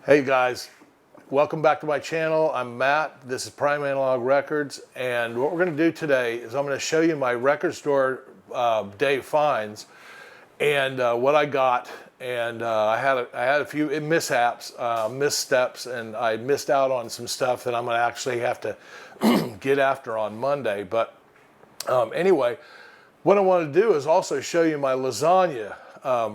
Hey guys, welcome back to my channel. I'm Matt. This is Prime Analog Records, and what we're going to do today is I'm going to show you my record store day finds and what I got. And I had a few mishaps, missteps, and I missed out on some stuff that I'm going to actually have to get after on Monday. But anyway, what I want to do is also show you my lasagna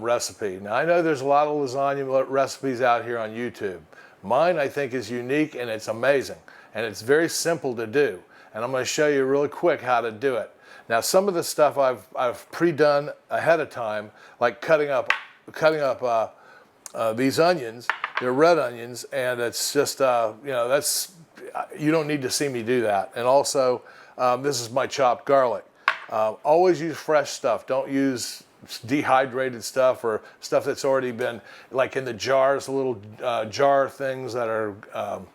recipe. Now I know there's a lot of lasagna recipes out here on YouTube. Mine I think is unique and it's amazing and it's very simple to do. And I'm going to show you really quick how to do it. Now some of the stuff I've pre-done ahead of time, like cutting up these onions. They're red onions, and it's just you don't need to see me do that. And also this is my chopped garlic. Always use fresh stuff. Don't use dehydrated stuff or stuff that's already been, like in the jars, the little jar things that are, what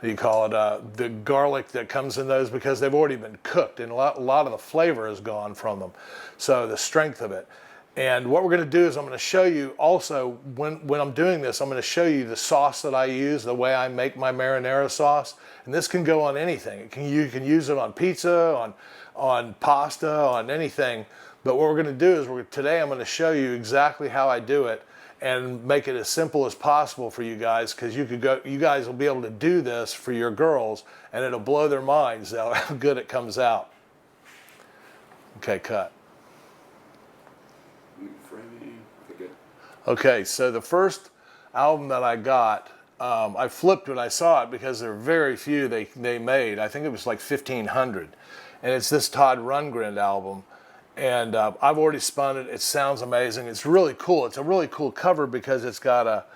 do you call it, the garlic that comes in those, because they've already been cooked and a lot of the flavor is gone from them. So the strength of it. And what we're going to do is I'm going to show you also, when I'm doing this, I'm going to show you the sauce that I use, the way I make my marinara sauce. And this can go on anything. You can use it on pizza, on pasta, on anything. But what we're going to do is today I'm going to show you exactly how I do it and make it as simple as possible for you guys, because you guys will be able to do this for your girls and it'll blow their minds how good it comes out. Okay, cut. Okay, so the first album that I got, I flipped when I saw it because there are very few they made. I think it was like 1,500. And it's this Todd Rundgren album. And I've already spun it. It sounds amazing. It's really cool. It's a really cool cover because it's got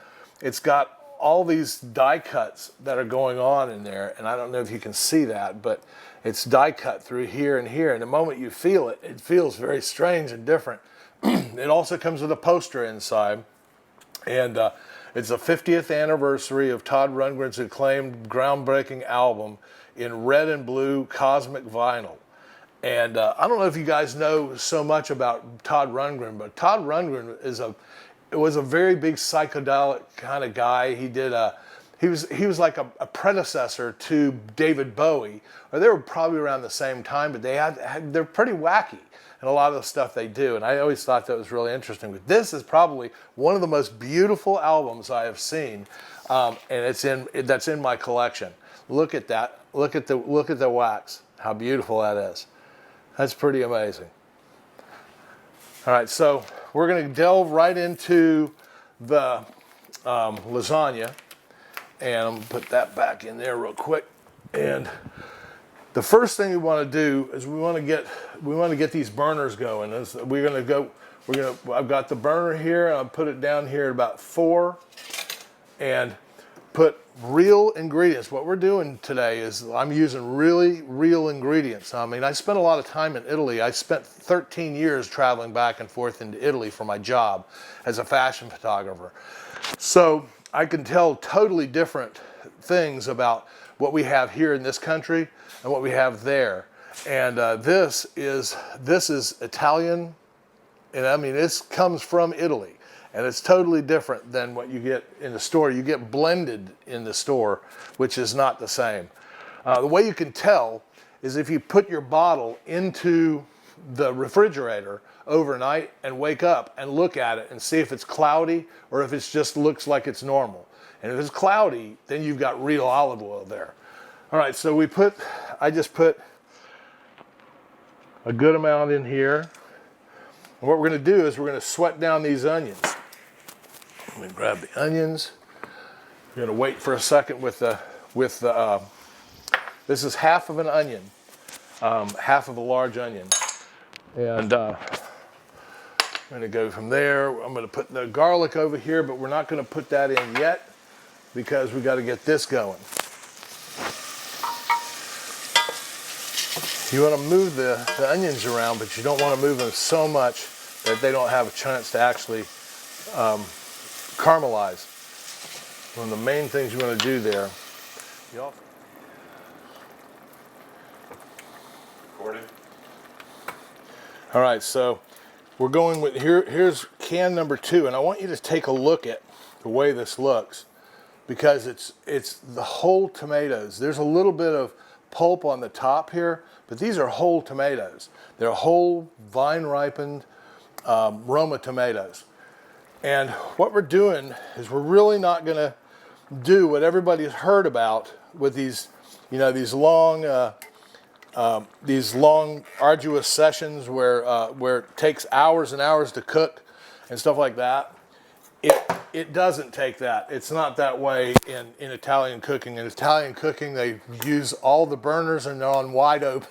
all these die cuts that are going on in there. And I don't know if you can see that, but it's die cut through here and here. And the moment you feel it, it feels very strange and different. It also comes with a poster inside, and it's the 50th anniversary of Todd Rundgren's acclaimed groundbreaking album in red and blue cosmic vinyl. And I don't know if you guys know so much about Todd Rundgren, but Todd Rundgren was a very big psychedelic kind of guy. He was like a predecessor to David Bowie, or they were probably around the same time, but they're pretty wacky. And a lot of the stuff they do, and I always thought that was really interesting. But this is probably one of the most beautiful albums I have seen, and that's in my collection. Look at that! Look at the wax! How beautiful that is! That's pretty amazing. All right, so we're going to delve right into the lasagna, and I'm going to put that back in there real quick. And the first thing we want to do is we want to get these burners going. I've got the burner here, and I'll put it down here at about 4, and put real ingredients. What we're doing today is I'm using really real ingredients. I mean, I spent a lot of time in Italy. I spent 13 years traveling back and forth into Italy for my job as a fashion photographer. So I can tell totally different things about what we have here in this country and what we have there. And this is Italian, and I mean, this comes from Italy. And it's totally different than what you get in the store. You get blended in the store, which is not the same. The way you can tell is if you put your bottle into the refrigerator overnight and wake up and look at it and see if it's cloudy or if it just looks like it's normal. And if it's cloudy, then you've got real olive oil there. All right, so I just put a good amount in here. And what we're going to do is we're going to sweat down these onions. I'm going to grab the onions. We're going to wait for a second with the this is half of an onion, half of a large onion. And I'm going to go from there. I'm going to put the garlic over here, but we're not going to put that in yet because we got to get this going. You want to move the onions around, but you don't want to move them so much that they don't have a chance to actually caramelize. One of the main things you want to do there. Recording. All right, so we're going with here's can number 2, and I want you to take a look at the way this looks. because it's the whole tomatoes. There's a little bit of pulp on the top here, but these are whole tomatoes. They're whole vine-ripened Roma tomatoes. And what we're doing is we're really not going to do what everybody's heard about with these, you know, these long arduous sessions where it takes hours and hours to cook and stuff like that. It doesn't take that. It's not that way in Italian cooking. In Italian cooking, they use all the burners and they're on wide open.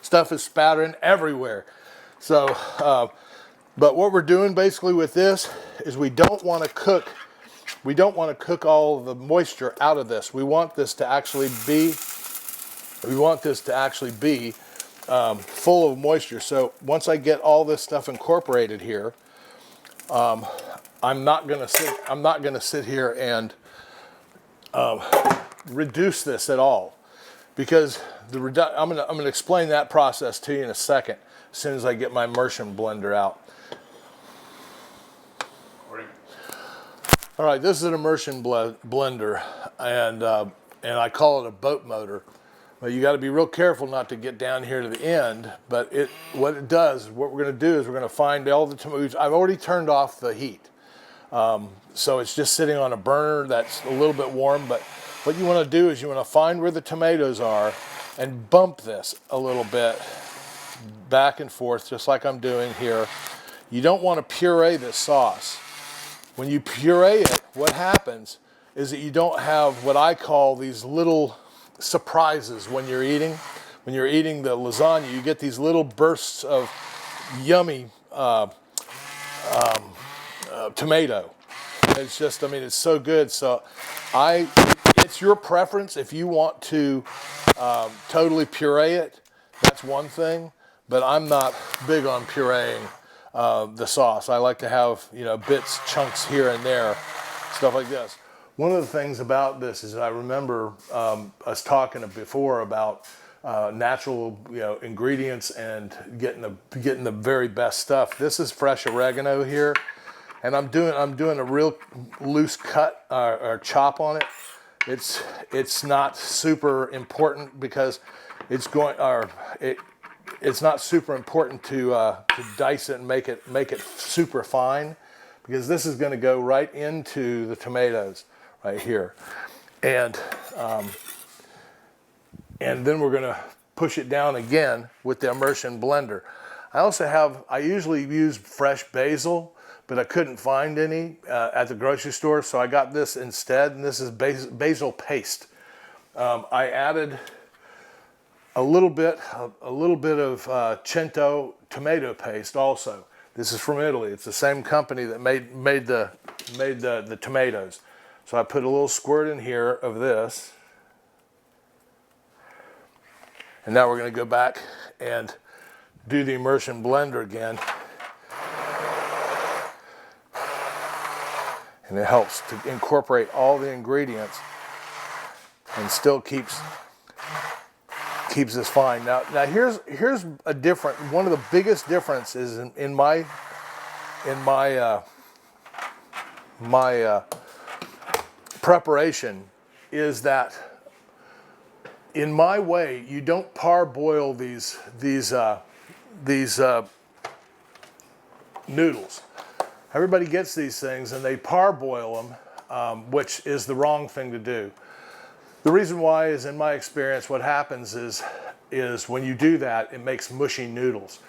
Stuff is spattering everywhere. So, but what we're doing basically with this is we don't want to cook all of the moisture out of this. We want this to actually be full of moisture. So once I get all this stuff incorporated here, I'm not gonna sit here and reduce this at all, because I'm gonna explain that process to you in a second as soon as I get my immersion blender out. All right, this is an immersion blender, and I call it a boat motor. But you got to be real careful not to get down here to the end. But what it does, what we're going to do is we're going to find all the tomatoes. I've already turned off the heat, so it's just sitting on a burner that's a little bit warm. But what you want to do is you want to find where the tomatoes are and bump this a little bit back and forth, just like I'm doing here. You don't want to puree this sauce. When you puree it, what happens is that you don't have what I call these little surprises when you're eating. When you're eating the lasagna, you get these little bursts of yummy tomato. It's just, I mean, it's so good. So it's your preference. If you want to totally puree it, that's one thing. But I'm not big on pureeing the sauce. I like to have, you know, bits, chunks here and there, stuff like this. One of the things about this is I remember us talking before about natural, you know, ingredients and getting the very best stuff. This is fresh oregano here, and I'm doing a real loose cut or chop on it. It's not super important because it's not super important to dice it and make it super fine, because this is going to go right into the tomatoes right here, and then we're going to push it down again with the immersion blender. I usually use fresh basil, but I couldn't find any at the grocery store, so I got this instead, and this is basil paste. I added a little bit of Cento tomato paste also. This is from Italy. It's the same company that made the tomatoes. So I put a little squirt in here of this. And now we're going to go back and do the immersion blender again. And it helps to incorporate all the ingredients and still keeps this fine. Now here's a different, one of the biggest differences in my preparation is that in my way you don't parboil these noodles. Everybody gets these things and they parboil them, which is the wrong thing to do. The reason why is, in my experience, what happens is when you do that, it makes mushy noodles.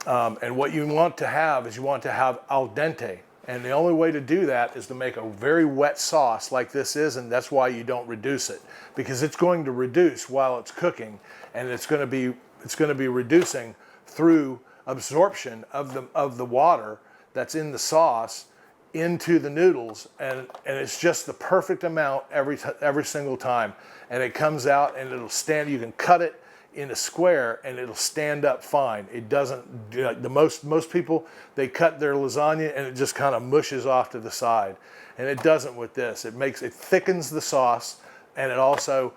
And what you want to have is al dente. And the only way to do that is to make a very wet sauce like this is, and that's why you don't reduce it, because it's going to reduce while it's cooking, and it's going to be reducing through absorption of the water that's in the sauce into the noodles, and it's just the perfect amount every single time, and it comes out and it'll stand. You can cut it in a square and it'll stand up fine. It doesn't, like most people, they cut their lasagna and it just kind of mushes off to the side, and it doesn't with this. It thickens the sauce, and it also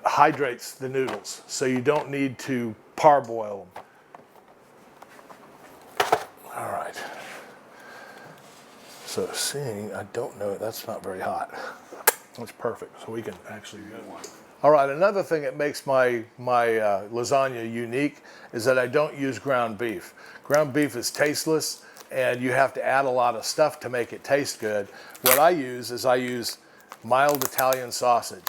hydrates the noodles, so you don't need to parboil them. All right. So seeing, I don't know, that's not very hot. That's perfect, so we can actually get one. All right, another thing that makes my lasagna unique is that I don't use ground beef. Ground beef is tasteless, and you have to add a lot of stuff to make it taste good. What I use is mild Italian sausage.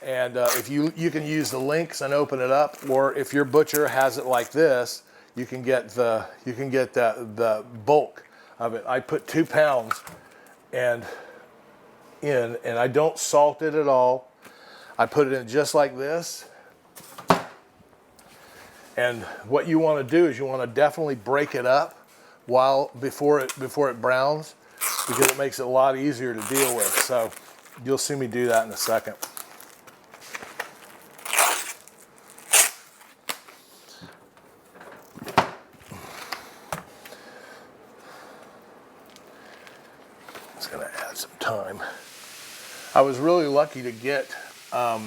And if you can use the links and open it up, or if your butcher has it like this, you can get the bulk of it. I put 2 pounds and I don't salt it at all. I put it in just like this. And what you want to do is you want to definitely break it up before it browns, because it makes it a lot easier to deal with. So you'll see me do that in a second. It's going to add some time. I was really lucky to get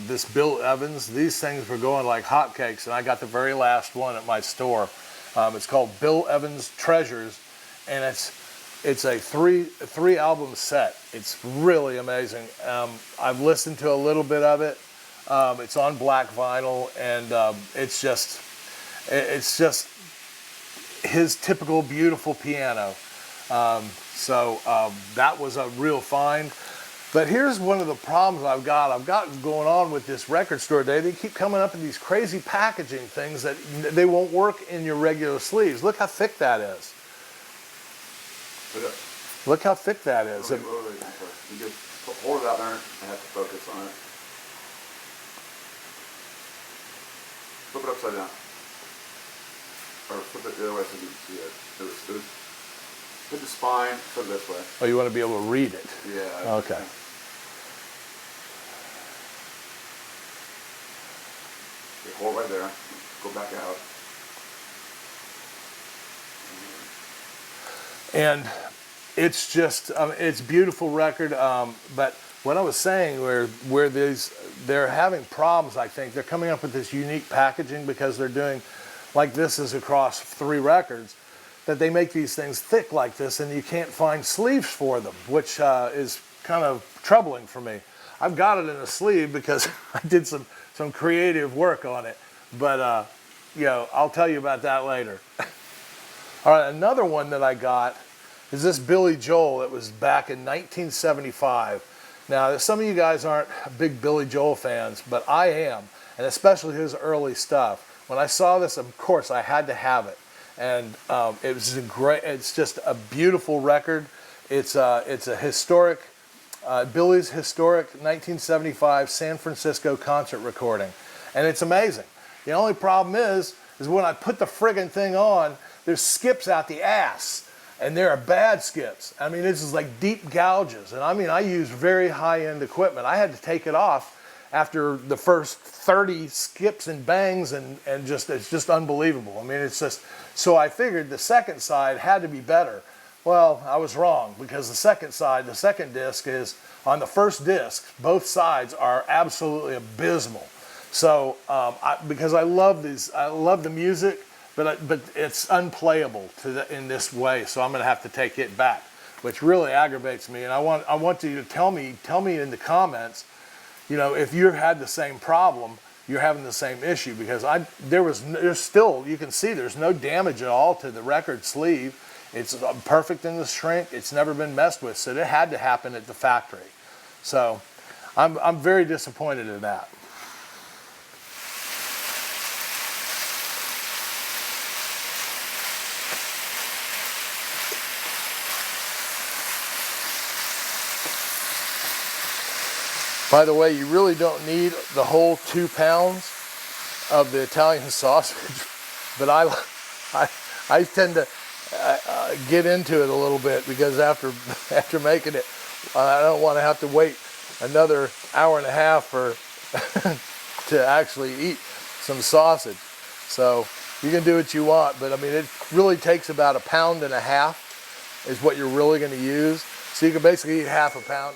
this Bill Evans. These things were going like hotcakes, and I got the very last one at my store. It's called Bill Evans Treasures, and it's a three album set. It's really amazing. I've listened to a little bit of it. It's on black vinyl, and it's just his typical beautiful piano. So that was a real find. But here's one of the problems I've got going on with this record store today. They keep coming up with these crazy packaging things that they won't work in your regular sleeves. Look how thick that is. Look how thick that is. You just hold it out there and have to focus on it. Flip it upside down. Or flip it the other way so you can see it. Hit the spine, flip it this way. Oh, you want to be able to read it? Yeah. Okay. Okay, hold it right there. Go back out. And it's just, it's a beautiful record. But what I was saying, where they're having problems, I think they're coming up with this unique packaging because they're doing, like this is across 3 records, that they make these things thick like this, and you can't find sleeves for them, which is kind of troubling for me. I've got it in a sleeve because I did some creative work on it, but you know, I'll tell you about that later. All right, another one that I got is this Billy Joel. It was back in 1975. Now, some of you guys aren't big Billy Joel fans, but I am, and especially his early stuff. When I saw this, of course, I had to have it. And it was it's just a beautiful record. It's a historic, Billy's historic 1975 San Francisco concert recording. And it's amazing. The only problem is when I put the friggin' thing on, there's skips out the ass. And there are bad skips. I mean, this is like deep gouges. And I mean, I use very high-end equipment. I had to take it off after the first 30 skips and bangs, and it's just unbelievable. I mean, it's just, so I figured the second side had to be better. Well, I was wrong, because the second disc is, on the first disc, both sides are absolutely abysmal. So, because I love the music, but it's unplayable in this way, so I'm gonna have to take it back, which really aggravates me. And I want you to tell me in the comments, you know, if you had the same problem, you're having the same issue, because there's still, you can see there's no damage at all to the record sleeve. It's perfect in the shrink. It's never been messed with, so it had to happen at the factory. So I'm very disappointed in that. By the way, you really don't need the whole 2 pounds of the Italian sausage, but I tend to get into it a little bit, because after making it, I don't want to have to wait another hour and a half to actually eat some sausage. So you can do what you want, but I mean, it really takes about 1.5 pounds is what you're really going to use. So you can basically eat 1/2 pound.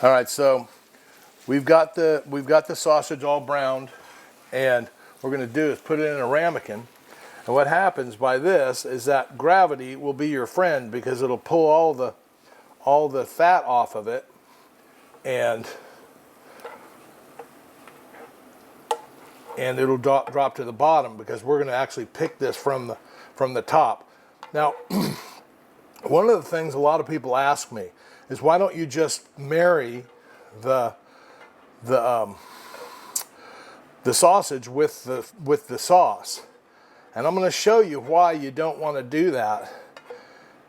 All right, so we've got the sausage all browned, and what we're going to do is put it in a ramekin. And what happens by this is that gravity will be your friend, because it'll pull all the all the fat off of it, and it'll drop to the bottom, because we're going to actually pick this from the top. Now, one of the things a lot of people ask me is, why don't you just marry the sausage with the sauce? And I'm going to show you why you don't want to do that.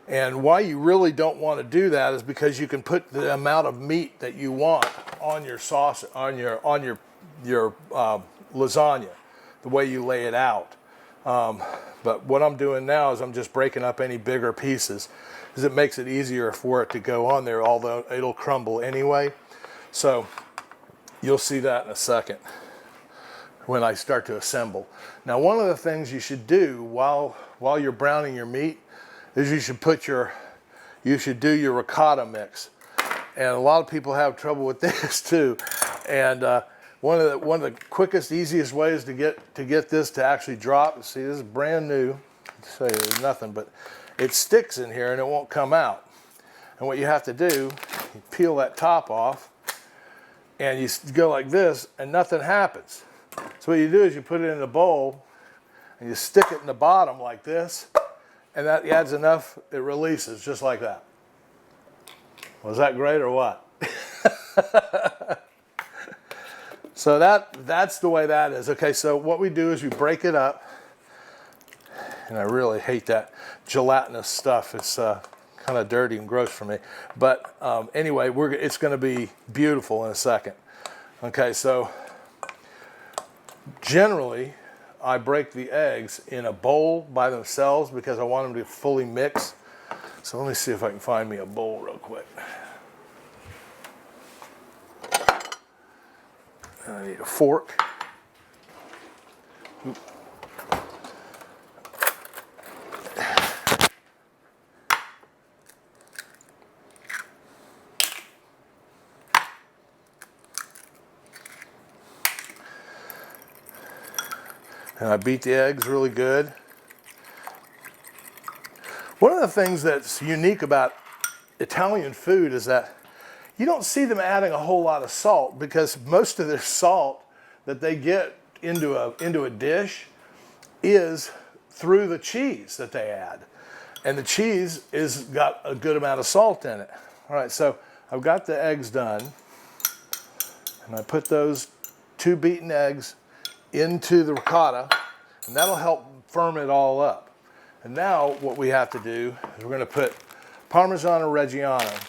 And why you really don't want to do that is because you can put the amount of meat that you want on your sauce, on your lasagna, the way you lay it out. But what I'm doing now is I'm just breaking up any bigger pieces, because it makes it easier for it to go on there, although it'll crumble anyway. So you'll see that in a second when I start to assemble. Now, one of the things you should do while you're browning your meat is you should do your ricotta mix. And a lot of people have trouble with this too. And one of the quickest, easiest ways to get this to actually drop, see, this is brand new, so there's nothing, but it sticks in here and it won't come out. And what you have to do, you peel that top off, and you go like this, and nothing happens. So what you do is you put it in a bowl, and you stick it in the bottom like this, and that adds enough, it releases just like that. Was that great or what? So that's the way that is. Okay, so what we do is we break it up, and I really hate that gelatinous stuff. It's kind of dirty and gross for me. But anyway, it's going to be beautiful in a second. Okay, so generally, I break the eggs in a bowl by themselves because I want them to fully mix. So let me see if I can find me a bowl real quick. I need a fork. Oop. And I beat the eggs really good. One of the things that's unique about Italian food is that you don't see them adding a whole lot of salt, because most of their salt that they get into a dish is through the cheese that they add. And the cheese is got a good amount of salt in it. All right, so I've got the eggs done, and I put those 2 beaten eggs into the ricotta, and that'll help firm it all up. And now what we have to do is we're going to put Parmigiana Reggiano.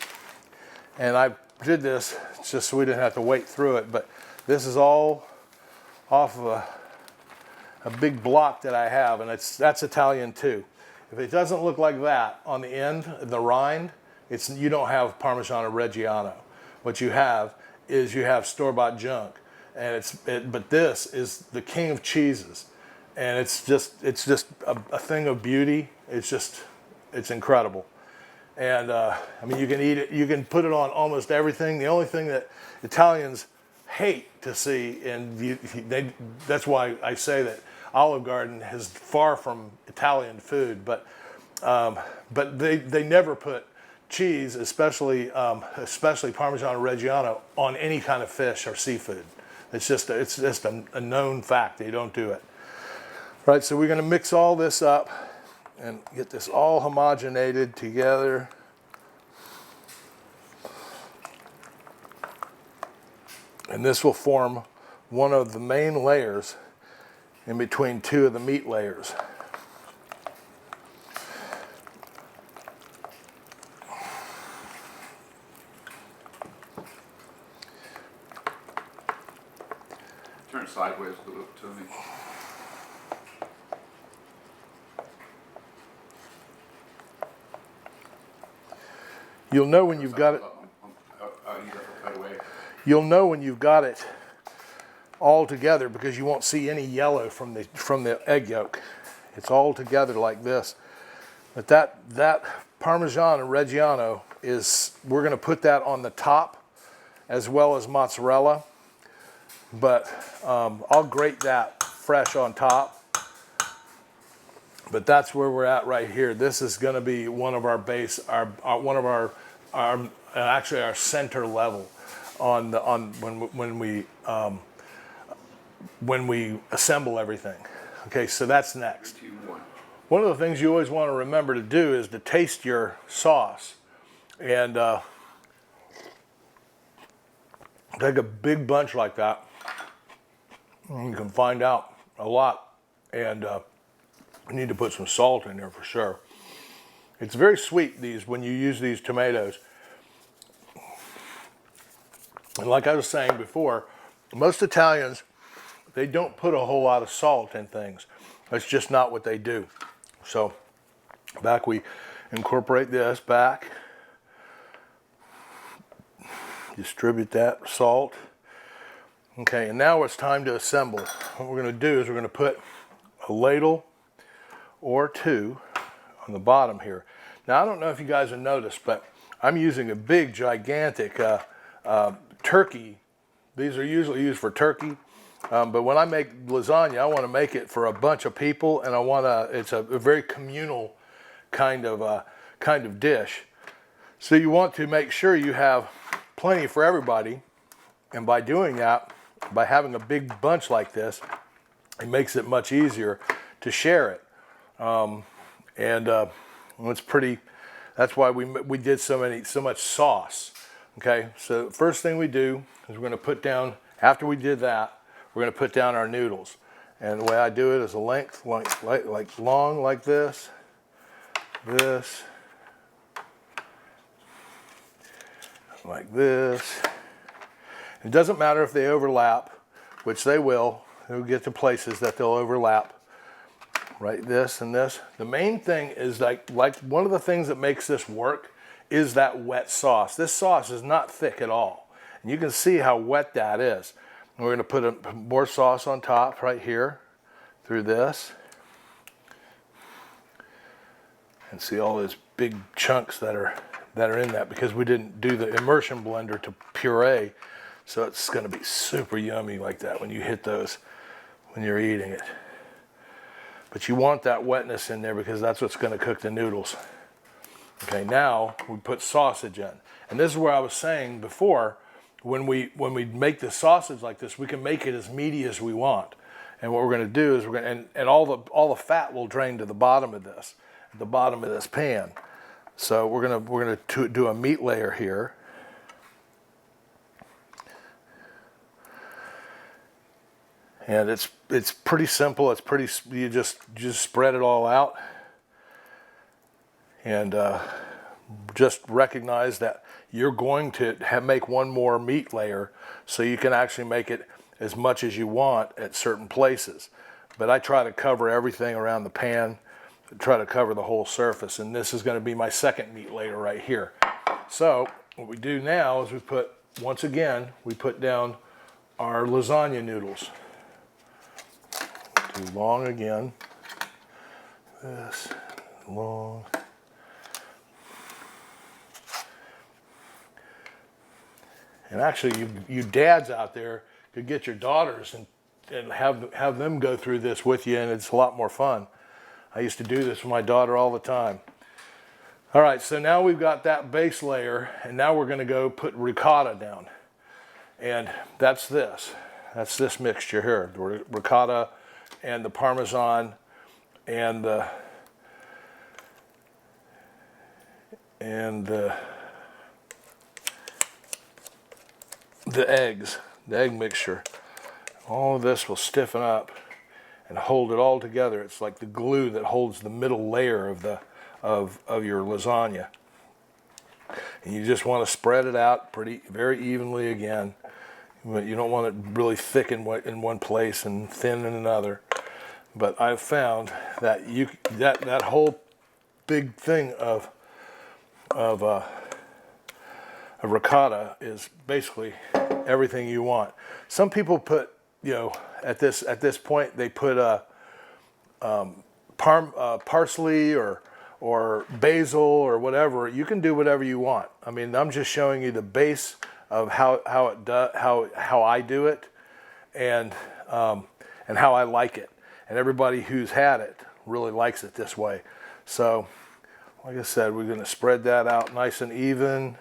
And I did this just so we didn't have to wait through it, but this is all off of a big block that I have, and that's Italian too. If it doesn't look like that on the end, the rind, you don't have Parmigiana Reggiano. What you have is store-bought junk, and but this is the king of cheeses, and it's just a thing of beauty. It's incredible. And I mean, you can eat it, you can put it on almost everything. The only thing that Italians hate to see, and that's why I say that Olive Garden is far from Italian food, but they never put cheese, especially Parmigiana Reggiano, on any kind of fish or seafood. It's just a known fact. They don't do it. Right, so we're going to mix all this up and get this all homogenated together. And this will form one of the main layers in between 2 of the meat layers. Turn it sideways a little to me. You'll know when you've got it. You'll know when you've got it all together, because you won't see any yellow from the egg yolk. It's all together like this. But that Parmigiana Reggiano we're going to put that on the top as well as mozzarella. But I'll grate that fresh on top. But that's where we're at right here. This is going to be one of our actually our center level on when we assemble everything. Okay, so that's next. 3, 2, 1. One of the things you always want to remember to do is to taste your sauce, and take a big bunch like that, and you can find out a lot. And you need to put some salt in there for sure. It's very sweet, when you use these tomatoes. And like I was saying before, most Italians, they don't put a whole lot of salt in things. That's just not what they do. So back, we incorporate this back, distribute that salt. Okay, and now it's time to assemble. What we're going to do is we're going to put a ladle or two on the bottom here. Now, I don't know if you guys have noticed, but I'm using a big, gigantic turkey. These are usually used for turkey, but when I make lasagna, I want to make it for a bunch of people, and it's a very communal kind of dish. So you want to make sure you have plenty for everybody, and by doing that, by having a big bunch like this, it makes it much easier to share it. It's pretty. That's why we did so much sauce. Okay, so the first thing we do is we're going to put down. After we did that, we're going to put down our noodles. And the way I do it is a length, like long, like this, like this. It doesn't matter if they overlap, which they will. They'll get to places that they'll overlap. Right, this and this. The main thing is like one of the things that makes this work is that wet sauce. This sauce is not thick at all. And you can see how wet that is. And we're going to put more sauce on top right here through this. And see all those big chunks that are in that, because we didn't do the immersion blender to puree. So it's going to be super yummy like that when you hit those when you're eating it. But you want that wetness in there because that's what's going to cook the noodles. Okay, now we put sausage in. And this is where I was saying before, when we make the sausage like this, we can make it as meaty as we want. And what we're going to do is and all the fat will drain to the bottom of this, pan. So we're going to do a meat layer here. And it's pretty simple. You just spread it all out, and just recognize that you're going to make one more meat layer, so you can actually make it as much as you want at certain places. But I try to cover everything around the pan, try to cover the whole surface, and this is going to be my second meat layer right here. So what we do now is we put down our lasagna noodles. Too long again. This long. And actually, you dads out there could get your daughters and have them go through this with you, and it's a lot more fun. I used to do this with my daughter all the time. All right, so now we've got that base layer, and now we're going to go put ricotta down, and that's this. That's this mixture here, the ricotta and the Parmesan and the eggs, the egg mixture. All of this will stiffen up and hold it all together. It's like the glue that holds the middle layer of your lasagna. And you just want to spread it out very evenly again. You don't want it really thick in one place and thin in another. But I've found that that whole big thing of ricotta is basically everything you want. Some people put, at this point they put parsley or basil or whatever. You can do whatever you want. I mean, I'm just showing you the base of how I do it, and how I like it. And everybody who's had it really likes it this way. So like I said, we're going to spread that out nice and even.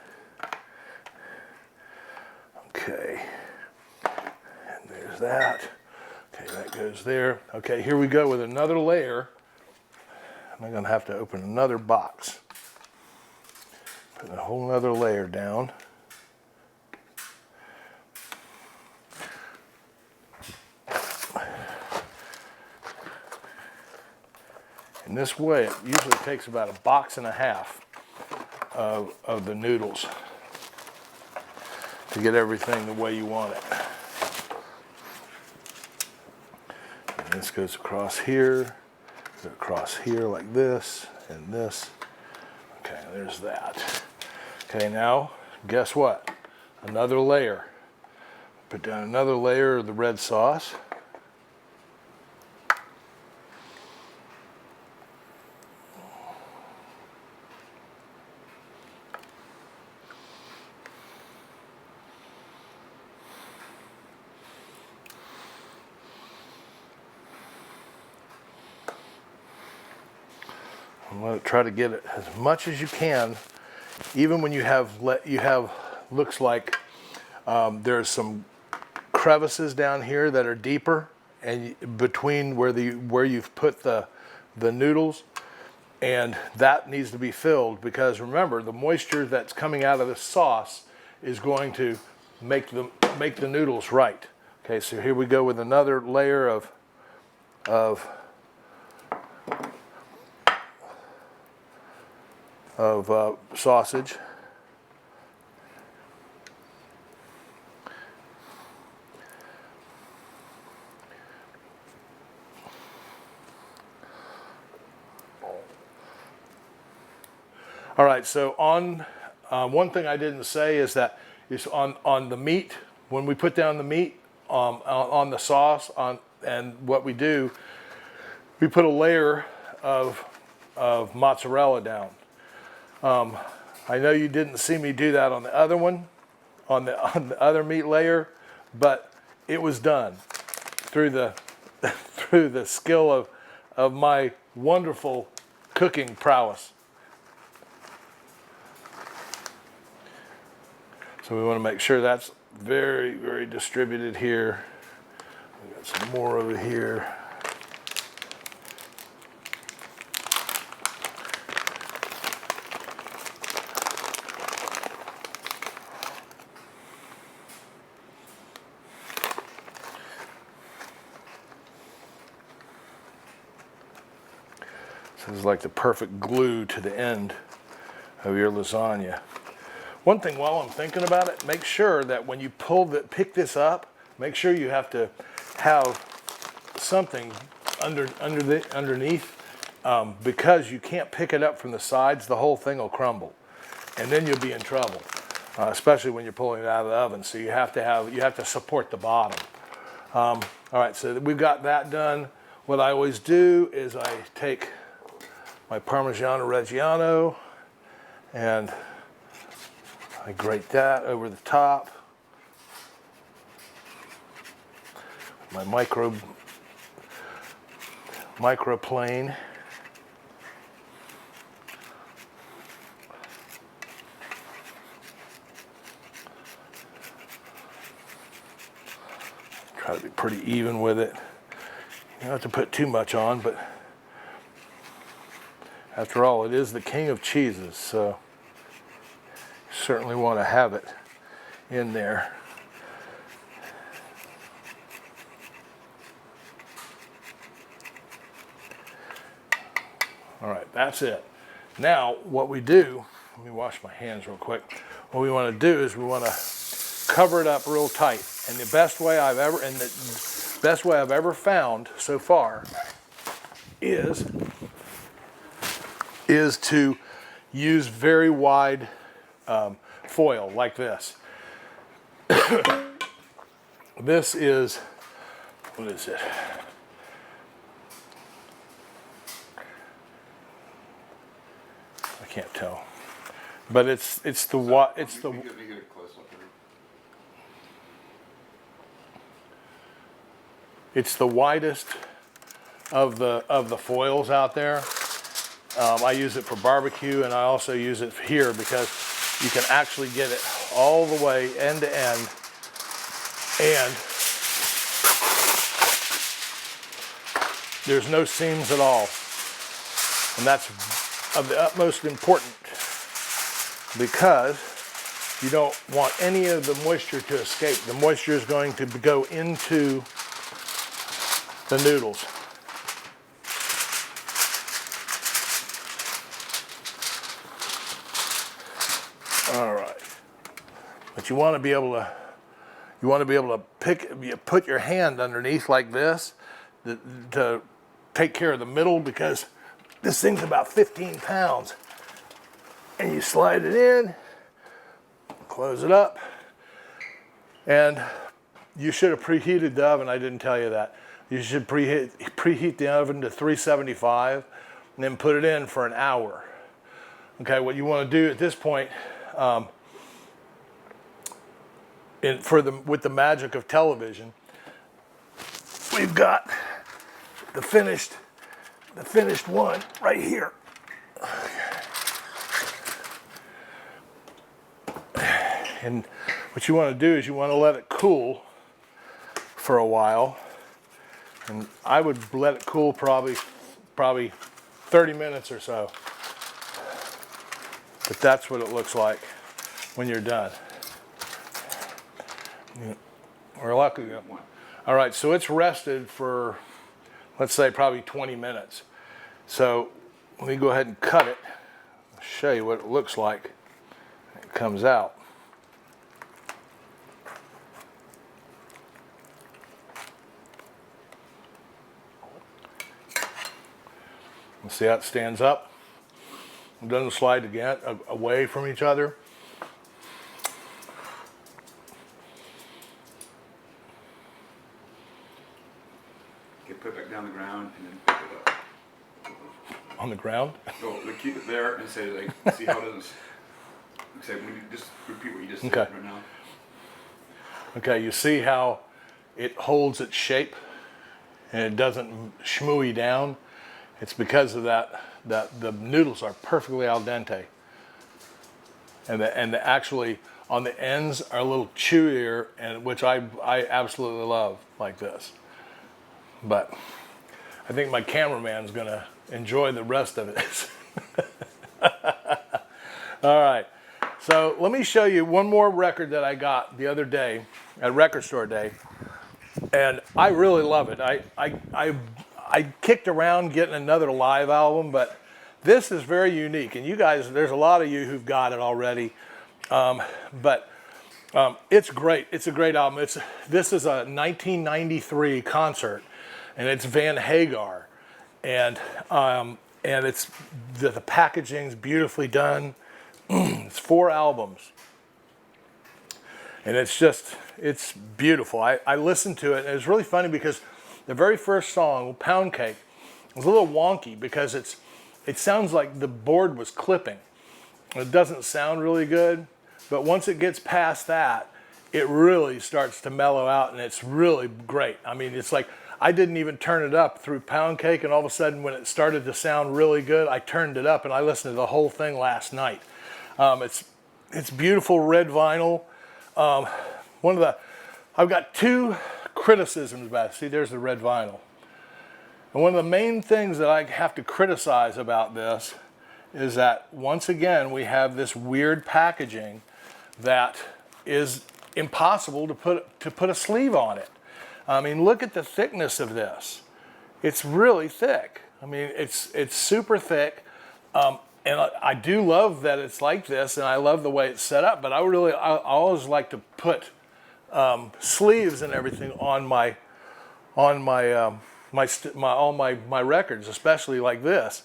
Okay, and there's that. Okay, that goes there. Okay, here we go with another layer. I'm going to have to open another box. Put a whole other layer down. In this way, it usually takes about 1.5 boxes of the noodles to get everything the way you want it. And this goes across here like this, and this. Okay, there's that. Okay, now, guess what? Another layer. Put down another layer of the red sauce. I'm going to try to get it as much as you can, even when you have looks like there's some crevices down here that are deeper, and between where you've put the noodles, and that needs to be filled, because remember, the moisture that's coming out of the sauce is going to make the noodles right. Okay, so here we go with another layer of sausage. All right, so on one thing I didn't say is that on the meat, when we put down the meat on the sauce, and what we do, we put a layer of mozzarella down. I know you didn't see me do that on the other one, on the other meat layer, but it was done through the through the skill of my wonderful cooking prowess. So we want to make sure that's very, very distributed here. We got some more over here. This is like the perfect glue to the end of your lasagna. One thing while I'm thinking about it, make sure that when you pick this up, make sure you have to have something underneath, because you can't pick it up from the sides. The whole thing will crumble, and then you'll be in trouble, especially when you're pulling it out of the oven. So you have to support the bottom. All right, so we've got that done. What I always do is I take my Parmigiana Reggiano and I grate that over the top. My microplane. Try to be pretty even with it. You don't have to put too much on, but after all, it is the king of cheeses, so you certainly want to have it in there. All right, that's it. Now, what we do, let me wash my hands real quick. What we want to do is we want to cover it up real tight. And the best way I've ever found so far is to use very wide foil like this. This is, what is it? I can't the it's the widest of the foils out there, I use it for barbecue, and I also use it here because you can actually get it all the way end to end, and there's no seams at all. And that's of the utmost importance because you don't want any of the moisture to escape. The moisture is going to go into the noodles. All right. But you want to be able to put your hand underneath like this to take care of the middle, because this thing's about 15 pounds. And you slide it in, close it up, and you should have preheated the oven. I didn't tell you that. You should preheat the oven to 375 and then put it in for an hour. Okay, what you want to do at this point, with the magic of television, we've got the finished one right here. And what you want to do is you want to let it cool for a while. And I would let it cool probably 30 minutes or so. But that's what it looks like when you're done. We're lucky. All right, so it's rested for, let's say, probably 20 minutes. So let me go ahead and cut it. I'll show you what it looks like when it comes out. See how it stands up? It doesn't slide again away from each other. Get put it back down the ground and then pick it up. On the ground? So like, keep it there and say, like, see how it doesn't. Say, just repeat what you just said right now. Okay, you see how it holds its shape and it doesn't shmooey down? It's because of that the noodles are perfectly al dente, and the actually on the ends are a little chewier, and which I absolutely love like this. But I think my cameraman's gonna enjoy the rest of it. All right, so let me show you one more record that I got the other day at Record Store Day, and I really love it. I kicked around getting another live album, but this is very unique. And you guys, there's a lot of you who've got it already, but it's great. It's a great album. This is a 1993 concert, and it's Van Hagar, and it's the packaging's beautifully done. It's 4 albums, and it's beautiful. I listened to it, and it was really funny because the very first song, Pound Cake, was a little wonky because it sounds like the board was clipping. It doesn't sound really good, but once it gets past that, it really starts to mellow out, and it's really great. I mean, it's like I didn't even turn it up through Pound Cake, and all of a sudden when it started to sound really good, I turned it up and I listened to the whole thing last night. It's beautiful red vinyl. I've got 2 criticisms about it. See, there's the red vinyl. And one of the main things that I have to criticize about this is that once again we have this weird packaging that is impossible to put a sleeve on it. I mean, look at the thickness of this. It's really thick. I mean, it's super thick. And I do love that it's like this, and I love the way it's set up, but I always like to put sleeves and everything on all my records, especially like this.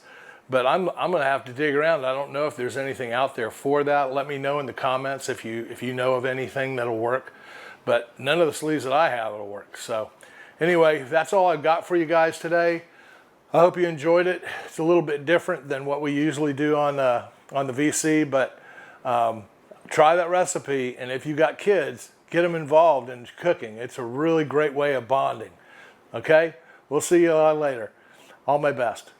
But I'm gonna have to dig around. I don't know if there's anything out there for that. Let me know in the comments if you know of anything that'll work. But none of the sleeves that I have will work. So anyway, that's all I've got for you guys today. I hope you enjoyed it. It's a little bit different than what we usually do on the VC, but try that recipe, and if you got kids, get them involved in cooking. It's a really great way of bonding. Okay? We'll see you later. All my best.